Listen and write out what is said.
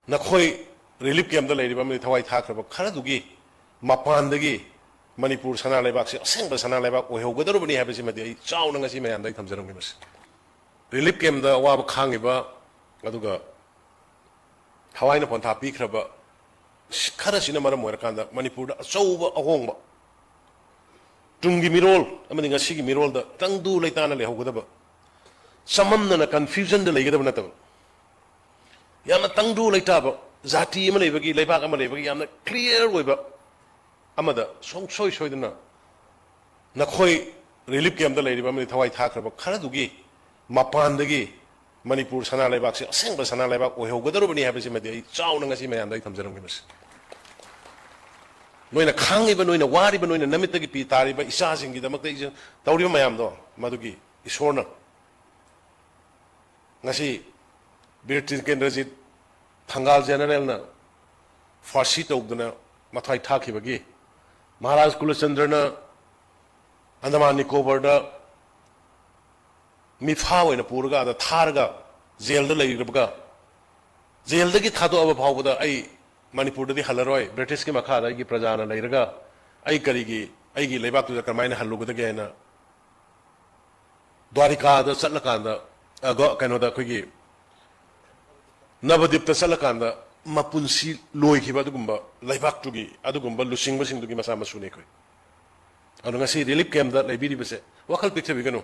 नखोई relief camp लेरी थवाई थाख्रब खरदुगी मपानदगी मणिपुर सना लेबाक से असेंब सना लेबाक ओहौगदरबनी हाबसिमदि आई चाउना ngasi मयामदai थमजरंगि मस रिलीफ कैम्प दा अवाब खांगिबा अदुगा थवाइना फोन थापीख्रब खरसिना मरम ओरकांदा मणिपुर दा अचौबा अहोंगबा तुंगी मिरोल अमनि ngasiगी मिरोल दा तंगदु लेताना लेहौगदबा सममना कन्फ्यूजन दा लेगदबा नतब यामना तंगदु लेताबा जाति अमा लेबगी लेबाक अमा लेबगी यामना क्लियर ओइबा अमदा सोंगसोय सोयदना नखोई रिलीफ कैम्प लेरी थवाई थाख्रब खरदुगी मपानदगी मणिपुर सना लेबाक से असेंब सना लेबाक ओहौगदरबनी हाबसिमदि आई चाउना ngasi मयामदai थमजरंगि मस नोइना खांगिबा नोइना वारिबा नोइना नमितगी पी तारिबा इसासिंगी दमकते इज तौरिबा मयामदो मदुगी ईश्वरना ngasi बीर तिकेन्द्रजीत थंगाल जनरल ना फांसी तौदना मथाई थाखिबगी महाराज कुलचंद्रना अंडमान निकोबार मिफा ओइना पुरगा दा थारगा जेल दा लेरिबगा जेल दगी थादोअबा फावबदा आई मणिपुर दि हलरोय ब्रिटिश के मखा दा प्रजाना लेरगा आई करिगी आईगी लेबाक तुजा करमाइना हल्लुगदगे हैना द्वारिका दा चलकांदा कनो दा खगी नवदीप ता चलकांदा मपुनसी लोइखिबा दुगुंबा लेबाक तुगी अदुगुंबा लुसिंगबसिंग दुगी मसा मसुने खै अनु ngasi रिलीफ कैम्प दा लेबिरिबसे वखल पिक्चर बिगनो